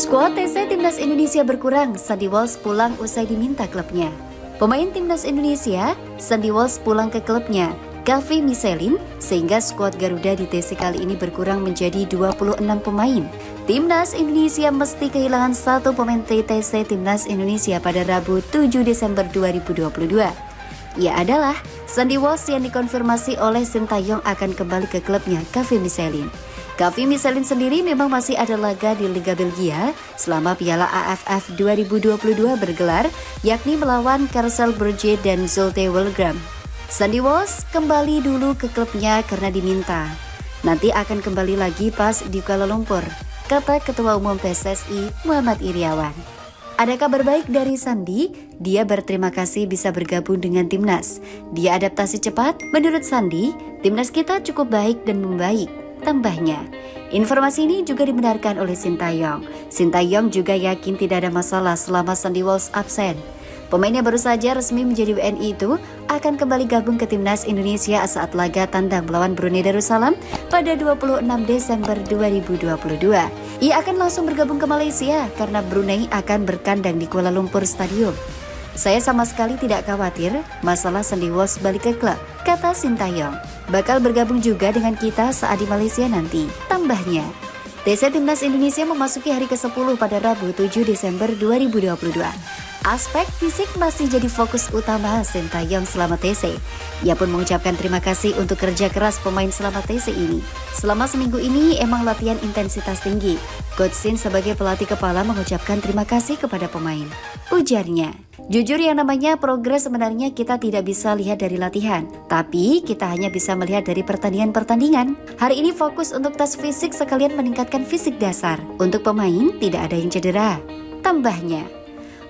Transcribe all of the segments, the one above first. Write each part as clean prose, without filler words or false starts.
Skuad TC Timnas Indonesia berkurang, Sandy Walsh pulang usai diminta klubnya. Pemain Timnas Indonesia, Sandy Walsh pulang ke klubnya, Kaveh Misselin, sehingga skuad Garuda di TC kali ini berkurang menjadi 26 pemain. Timnas Indonesia mesti kehilangan satu pemain TC Timnas Indonesia pada Rabu 7 Desember 2022. Ia adalah Sandy Walsh yang dikonfirmasi oleh Sintayong akan kembali ke klubnya Kaveh Misselin. Kaveh Misselin sendiri memang masih ada laga di Liga Belgia selama Piala AFF 2022 bergelar, yakni melawan Karsel Brugge dan Zulte Waregem. Sandy Walsh kembali dulu ke klubnya karena diminta. Nanti akan kembali lagi pas di Kuala Lumpur, kata Ketua Umum PSSI Muhammad Iryawan. Ada kabar baik dari Sandy, dia berterima kasih bisa bergabung dengan Timnas. Dia adaptasi cepat, menurut Sandy, Timnas kita cukup baik dan membaik. Tambahnya, informasi ini juga dibenarkan oleh Sintayong. Sintayong juga yakin tidak ada masalah selama Sandy Walsh absen. Pemain yang baru saja resmi menjadi WNI itu akan kembali gabung ke Timnas Indonesia saat laga tandang melawan Brunei Darussalam pada 26 Desember 2022. Ia akan langsung bergabung ke Malaysia karena Brunei akan berkandang di Kuala Lumpur Stadium. Saya sama sekali tidak khawatir masalah Sandy Walsh balik ke klub, kata Sintayong. Bakal bergabung juga dengan kita saat di Malaysia nanti, tambahnya. TC Timnas Indonesia memasuki hari ke-10 pada Rabu 7 Desember 2022. Aspek fisik masih jadi fokus utama Sintayong selama TC. Ia pun mengucapkan terima kasih untuk kerja keras pemain selama TC ini. Selama seminggu ini emang latihan intensitas tinggi. Coach Sin sebagai pelatih kepala mengucapkan terima kasih kepada pemain. Ujarnya, jujur yang namanya progres sebenarnya kita tidak bisa lihat dari latihan, tapi kita hanya bisa melihat dari pertandingan-pertandingan. Hari ini fokus untuk tes fisik sekalian meningkatkan fisik dasar. Untuk pemain tidak ada yang cedera. Tambahnya,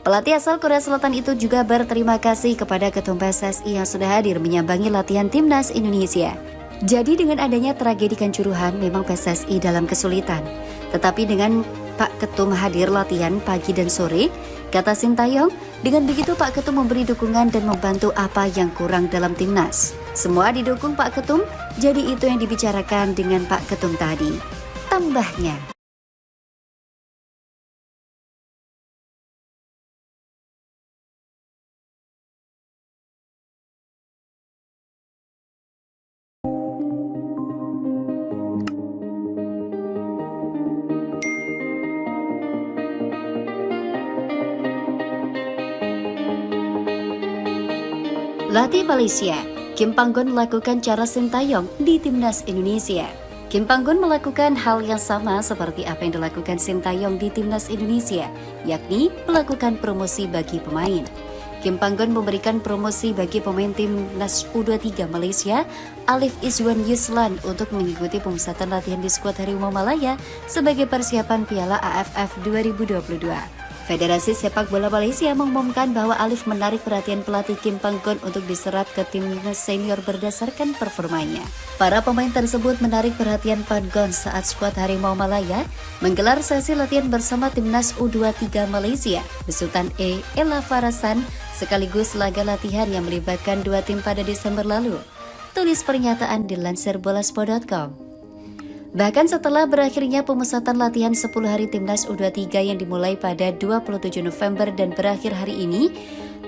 pelatih asal Korea Selatan itu juga berterima kasih kepada Ketum PSSI yang sudah hadir menyambangi latihan Timnas Indonesia. Jadi dengan adanya tragedi Kanjuruhan memang PSSI dalam kesulitan. Tetapi dengan Pak Ketum hadir latihan pagi dan sore, kata Sintayong, dengan begitu Pak Ketum memberi dukungan dan membantu apa yang kurang dalam Timnas. Semua didukung Pak Ketum, jadi itu yang dibicarakan dengan Pak Ketum tadi. Tambahnya, latih Malaysia, Kim Panggon melakukan cara Sintayong di Timnas Indonesia. Kim Panggon melakukan hal yang sama seperti apa yang dilakukan Sintayong di Timnas Indonesia, yakni melakukan promosi bagi pemain. Kim Panggon memberikan promosi bagi pemain Timnas U23 Malaysia, Alif Izwan Yuslan, untuk mengikuti pemusatan latihan di skuad Harimau Malaya sebagai persiapan Piala AFF 2022. Federasi Sepak Bola Malaysia mengumumkan bahwa Alif menarik perhatian pelatih Kim Panggon untuk diserap ke timnas senior berdasarkan performanya. Para pemain tersebut menarik perhatian Panggon saat skuad Harimau Malaya menggelar sesi latihan bersama timnas U23 Malaysia, besutan Ella Farasan, sekaligus laga latihan yang melibatkan dua tim pada Desember lalu. Tulis pernyataan dilansir bolasport.com. Bahkan setelah berakhirnya pemusatan latihan 10 hari Timnas U23 yang dimulai pada 27 November dan berakhir hari ini,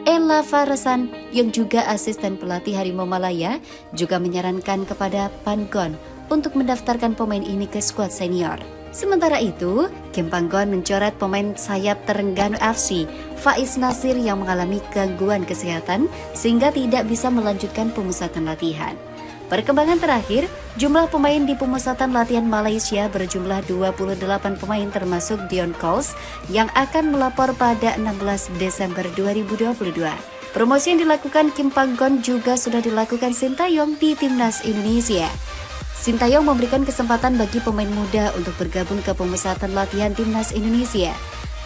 Ella Farasan yang juga asisten pelatih Harimau Malaya juga menyarankan kepada Panggon untuk mendaftarkan pemain ini ke skuad senior. Sementara itu, Kim Panggon mencoret pemain sayap Terengganu FC, Faiz Nasir, yang mengalami gangguan kesehatan sehingga tidak bisa melanjutkan pemusatan latihan. Perkembangan terakhir, jumlah pemain di pemusatan latihan Malaysia berjumlah 28 pemain termasuk Dion Coles yang akan melapor pada 16 Desember 2022. Promosi yang dilakukan Kim Panggon juga sudah dilakukan Sintayong di Timnas Indonesia. Sintayong memberikan kesempatan bagi pemain muda untuk bergabung ke pemusatan latihan Timnas Indonesia.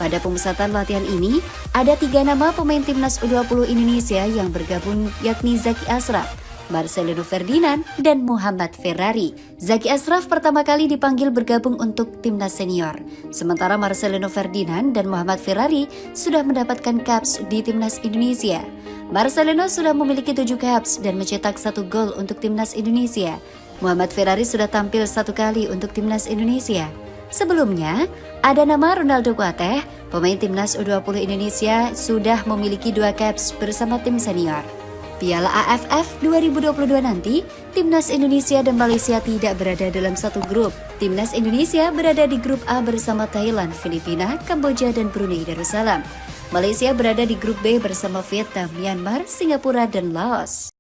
Pada pemusatan latihan ini, ada 3 nama pemain Timnas U20 Indonesia yang bergabung, yakni Zaki Ashraf, Marcelino Ferdinand, dan Muhammad Ferrari. Zaki Ashraf pertama kali dipanggil bergabung untuk timnas senior, sementara Marcelino Ferdinand dan Muhammad Ferrari sudah mendapatkan caps di timnas Indonesia. Marcelino sudah memiliki 7 caps dan mencetak 1 gol untuk timnas Indonesia. Muhammad Ferrari sudah tampil 1 kali untuk timnas Indonesia. Sebelumnya, ada nama Ronaldo Kuateh, pemain timnas U20 Indonesia sudah memiliki 2 caps bersama tim senior. Piala AFF 2022 nanti, timnas Indonesia dan Malaysia tidak berada dalam satu grup. Timnas Indonesia berada di grup A bersama Thailand, Filipina, Kamboja, dan Brunei Darussalam. Malaysia berada di grup B bersama Vietnam, Myanmar, Singapura, dan Laos.